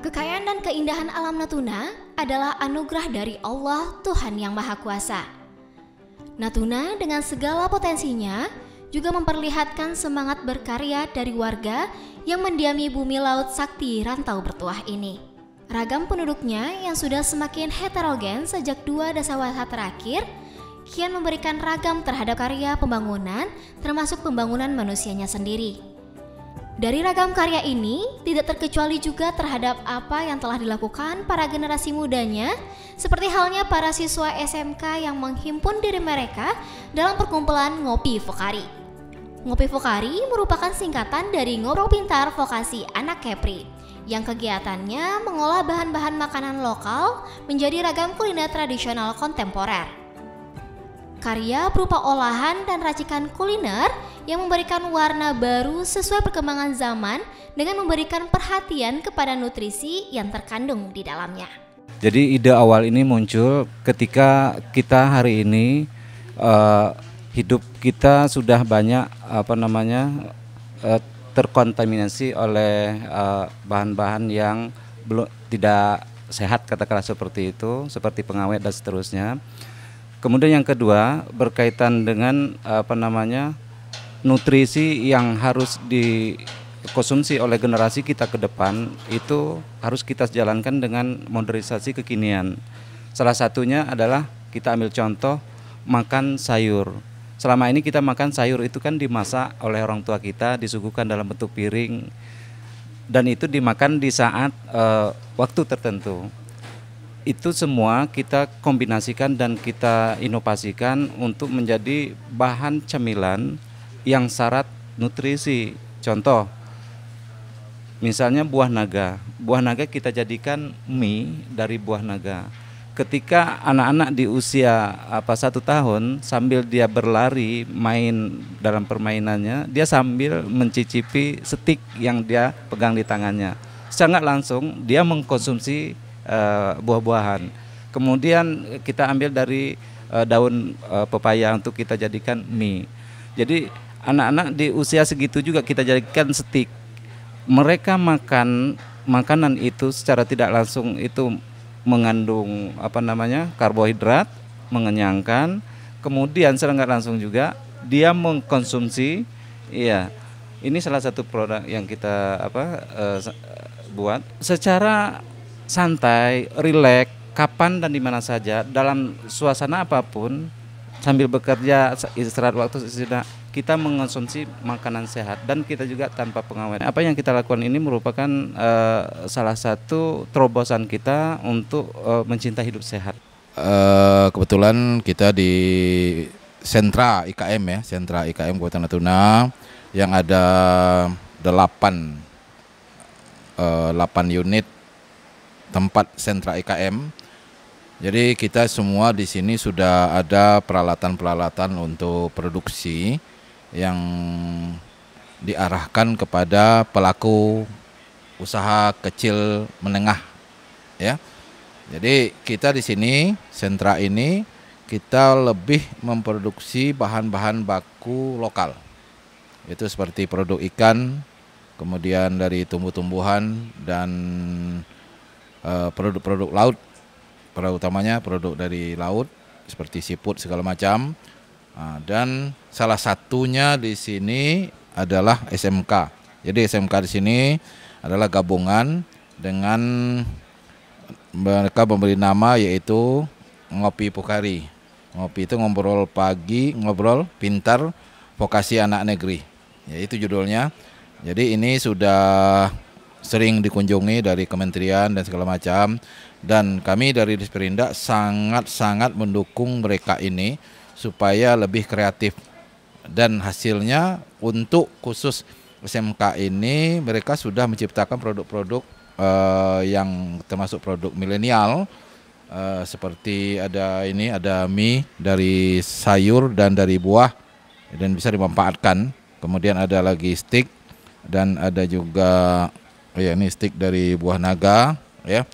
Kekayaan dan keindahan alam Natuna adalah anugerah dari Allah, Tuhan Yang Maha Kuasa. Natuna dengan segala potensinya juga memperlihatkan semangat berkarya dari warga yang mendiami bumi laut sakti rantau bertuah ini. Ragam penduduknya yang sudah semakin heterogen sejak 2 dasawarsa terakhir kian memberikan ragam terhadap karya pembangunan, termasuk pembangunan manusianya sendiri. Dari ragam karya ini, tidak terkecuali juga terhadap apa yang telah dilakukan para generasi mudanya, seperti halnya para siswa SMK yang menghimpun diri mereka dalam perkumpulan Ngopi Vokari. Ngopi Vokari merupakan singkatan dari Ngobrol Pintar Vokasi Anak Kepri, yang kegiatannya mengolah bahan-bahan makanan lokal menjadi ragam kuliner tradisional kontemporer. Karya berupa olahan dan racikan kuliner yang memberikan warna baru sesuai perkembangan zaman dengan memberikan perhatian kepada nutrisi yang terkandung di dalamnya. Jadi ide awal ini muncul ketika kita hari ini hidup kita sudah banyak terkontaminasi oleh bahan-bahan yang belum tidak sehat, katakanlah seperti itu, seperti pengawet dan seterusnya. Kemudian yang kedua berkaitan dengan nutrisi yang harus dikonsumsi oleh generasi kita ke depan, itu harus kita jalankan dengan modernisasi kekinian. Salah satunya adalah kita ambil contoh makan sayur. Selama ini kita makan sayur itu kan dimasak oleh orang tua kita, disuguhkan dalam bentuk piring, dan itu dimakan di saat waktu tertentu. Itu semua kita kombinasikan dan kita inovasikan untuk menjadi bahan camilan yang syarat nutrisi. Contoh, misalnya buah naga. Buah naga kita jadikan mie dari buah naga. Ketika anak-anak di usia 1 tahun, sambil dia berlari main dalam permainannya, dia sambil mencicipi stik yang dia pegang di tangannya. Sangat langsung dia mengkonsumsi buah-buahan. Kemudian kita ambil dari daun pepaya untuk kita jadikan mie. Jadi anak-anak di usia segitu juga kita jadikan stik. Mereka makan makanan itu secara tidak langsung itu mengandung karbohidrat, mengenyangkan. Kemudian secara nggak langsung juga dia mengkonsumsi, ini salah satu produk yang kita buat secara santai, rileks, kapan dan di mana saja, dalam suasana apapun, sambil bekerja, istirahat waktu istirahat, kita mengonsumsi makanan sehat dan kita juga tanpa pengawet. Apa yang kita lakukan ini merupakan salah satu terobosan kita untuk mencintai hidup sehat. Kebetulan kita di sentra IKM sentra IKM Kabupaten Natuna yang ada 8 unit tempat sentra IKM. Jadi kita semua di sini sudah ada peralatan-peralatan untuk produksi yang diarahkan kepada pelaku usaha kecil menengah, ya. Jadi kita di sini sentra ini kita lebih memproduksi bahan-bahan baku lokal. Itu seperti produk ikan, kemudian dari tumbuh-tumbuhan dan produk-produk laut, pada utamanya produk dari laut seperti siput segala macam. Dan salah satunya di sini adalah SMK. Jadi SMK di sini adalah gabungan dengan mereka memberi nama yaitu Ngopi Vokari. Ngopi itu ngobrol pagi, ngobrol pintar, vokasi anak negeri. Ya, itu judulnya. Jadi ini sudah sering dikunjungi dari kementerian dan segala macam, dan kami dari Disperindak sangat mendukung mereka ini supaya lebih kreatif, dan hasilnya untuk khusus SMK ini mereka sudah menciptakan produk-produk yang termasuk produk milenial, seperti ada mie dari sayur dan dari buah dan bisa dimanfaatkan. Kemudian ada lagi stick dan ada juga ini stik dari buah naga, ya.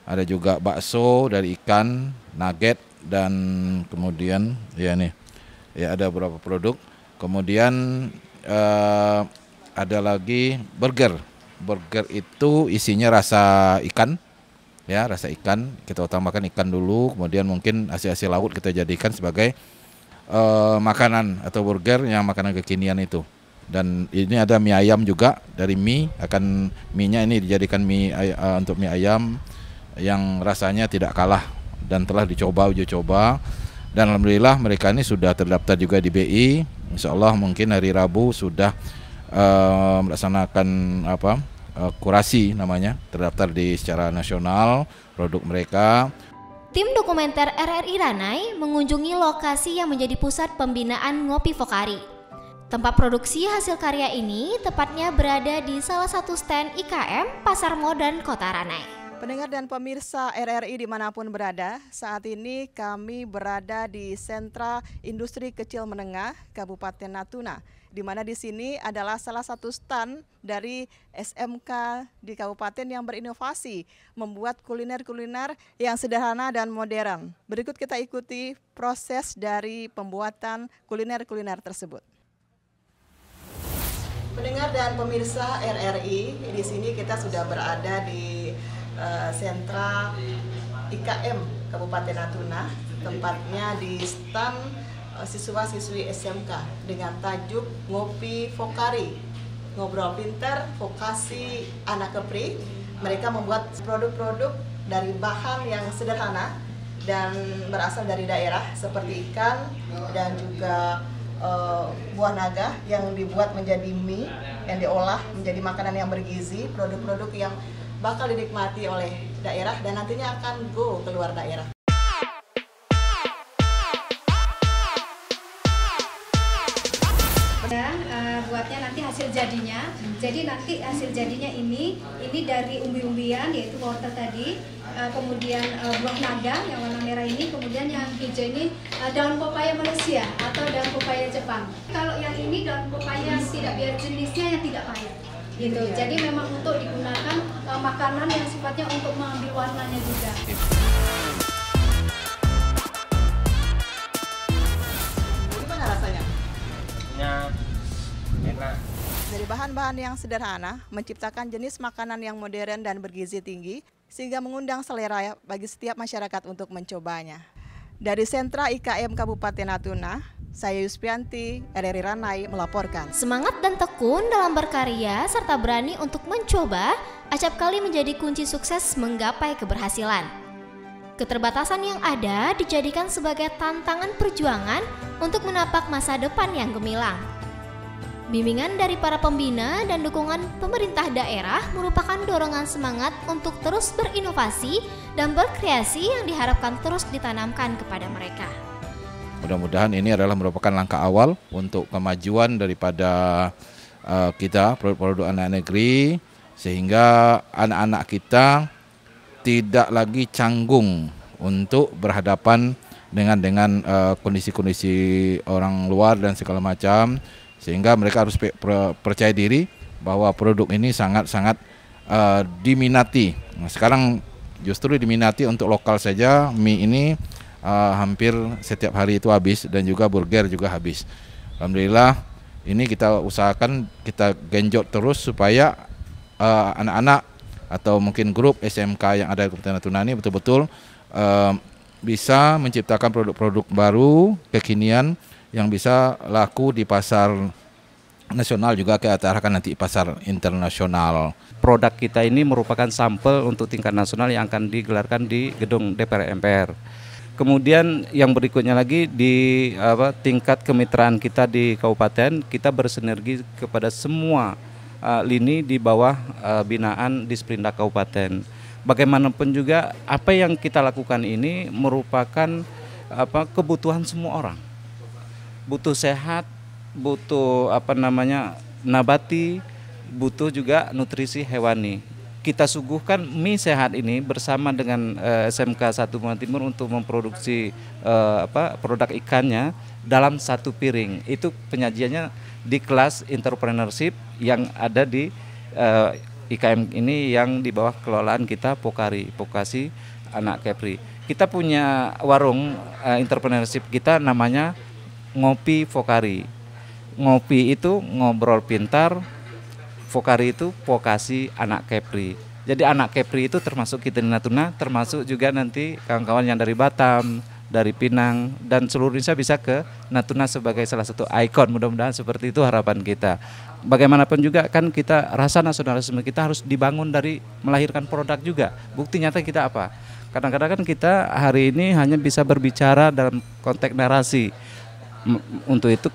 Ada juga bakso dari ikan, nugget, dan kemudian ada beberapa produk. Kemudian ada lagi burger burger itu isinya rasa ikan, ya rasa ikan. Kita utamakan ikan dulu, kemudian mungkin hasil-hasil laut kita jadikan sebagai makanan atau burger yang makanan kekinian itu. Dan ini ada mie ayam juga dari mie, mie-nya ini dijadikan untuk mie ayam yang rasanya tidak kalah dan telah uji coba. Dan alhamdulillah mereka ini sudah terdaftar juga di BI. Insya Allah mungkin hari Rabu sudah melaksanakan kurasi namanya, terdaftar secara nasional produk mereka. Tim dokumenter RRI Ranai mengunjungi lokasi yang menjadi pusat pembinaan Ngopi Fokari. Tempat produksi hasil karya ini tepatnya berada di salah satu stand IKM Pasar Modern Kota Ranai. Pendengar dan pemirsa RRI dimanapun berada, saat ini kami berada di Sentra Industri Kecil Menengah Kabupaten Natuna, di mana di sini adalah salah satu stand dari SMK di kabupaten yang berinovasi membuat kuliner-kuliner yang sederhana dan modern. Berikut kita ikuti proses dari pembuatan kuliner-kuliner tersebut. Pendengar dan pemirsa RRI, di sini kita sudah berada di sentra IKM Kabupaten Natuna, tempatnya di stand siswa-siswi SMK dengan tajuk Ngopi Fokari, ngobrol pinter, vokasi anak kepri. Mereka membuat produk-produk dari bahan yang sederhana dan berasal dari daerah seperti ikan dan juga buah naga yang dibuat menjadi mie yang diolah menjadi makanan yang bergizi, produk-produk yang bakal dinikmati oleh daerah dan nantinya akan go keluar daerah. Dan buatnya nanti hasil jadinya. Jadi nanti hasil jadinya ini dari umbi-umbian yaitu wortel tadi, kemudian buah naga yang warna merah ini, kemudian yang hijau ini daun pepaya Malaysia atau daun pepaya Jepang. Kalau yang ini daun pepaya tidak biar jenisnya yang tidak pahit. Gitu. Jadi memang untuk digunakan makanan yang sifatnya untuk mengambil warnanya juga. Gimana rasanya? Enak. Dari bahan-bahan yang sederhana, menciptakan jenis makanan yang modern dan bergizi tinggi, sehingga mengundang selera bagi setiap masyarakat untuk mencobanya. Dari Sentra IKM Kabupaten Natuna, saya Yuspianti, RRI Ranai melaporkan. Semangat dan tekun dalam berkarya serta berani untuk mencoba acap kali menjadi kunci sukses menggapai keberhasilan. Keterbatasan yang ada dijadikan sebagai tantangan perjuangan untuk menapak masa depan yang gemilang. Bimbingan dari para pembina dan dukungan pemerintah daerah merupakan dorongan semangat untuk terus berinovasi dan berkreasi yang diharapkan terus ditanamkan kepada mereka. Mudah-mudahan ini adalah merupakan langkah awal untuk kemajuan daripada kita, produk-produk anak negeri, sehingga anak-anak kita tidak lagi canggung untuk berhadapan dengan kondisi-kondisi orang luar dan segala macam, sehingga mereka harus percaya diri bahwa produk ini sangat-sangat diminati. Nah, sekarang justru diminati untuk lokal saja, mie ini hampir setiap hari itu habis dan juga burger juga habis. Alhamdulillah ini kita usahakan, kita genjot terus supaya anak-anak atau mungkin grup SMK yang ada di Kabupaten Natuna ini betul-betul bisa menciptakan produk-produk baru kekinian yang bisa laku di pasar nasional juga ke arahkan nanti pasar internasional. Produk kita ini merupakan sampel untuk tingkat nasional yang akan digelarkan di gedung DPR MPR. Kemudian yang berikutnya lagi di tingkat kemitraan kita di kabupaten, kita bersinergi kepada semua lini di bawah binaan Disperindak Kabupaten. Bagaimanapun juga apa yang kita lakukan ini merupakan kebutuhan semua orang. Butuh sehat, butuh nabati, butuh juga nutrisi hewani. Kita suguhkan mie sehat ini bersama dengan SMK 1 Muara Timur untuk memproduksi produk ikannya dalam satu piring. Itu penyajiannya di kelas entrepreneurship yang ada di IKM ini yang di bawah kelolaan kita Vokasi Anak Kepri. Kita punya warung entrepreneurship kita namanya Ngopi Fokari. Ngopi itu ngobrol pintar, Pokari itu vokasi anak Kepri. Jadi anak Kepri itu termasuk kita di Natuna, termasuk juga nanti kawan-kawan yang dari Batam, dari Pinang, dan seluruh Indonesia bisa ke Natuna sebagai salah satu ikon. Mudah-mudahan seperti itu harapan kita. Bagaimanapun juga kan kita rasa nasionalisme kita harus dibangun dari melahirkan produk juga. Bukti nyata kita apa? Kadang-kadang kan kita hari ini hanya bisa berbicara dalam konteks narasi. Untuk itu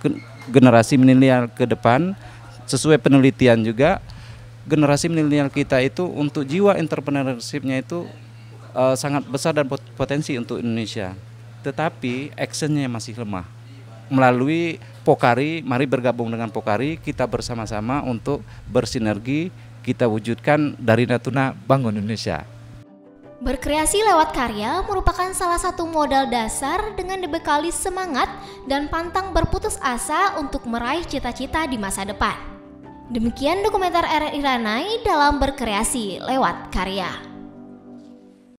generasi milenial ke depan, sesuai penelitian juga, generasi milenial kita itu untuk jiwa entrepreneurship-nya itu sangat besar dan potensi untuk Indonesia. Tetapi actionnya masih lemah. Melalui Pokari, mari bergabung dengan Pokari, kita bersama-sama untuk bersinergi, kita wujudkan dari Natuna bangun Indonesia. Berkreasi lewat karya merupakan salah satu modal dasar dengan dibekali semangat dan pantang berputus asa untuk meraih cita-cita di masa depan. Demikian dokumenter RRI Ranai dalam berkreasi lewat karya.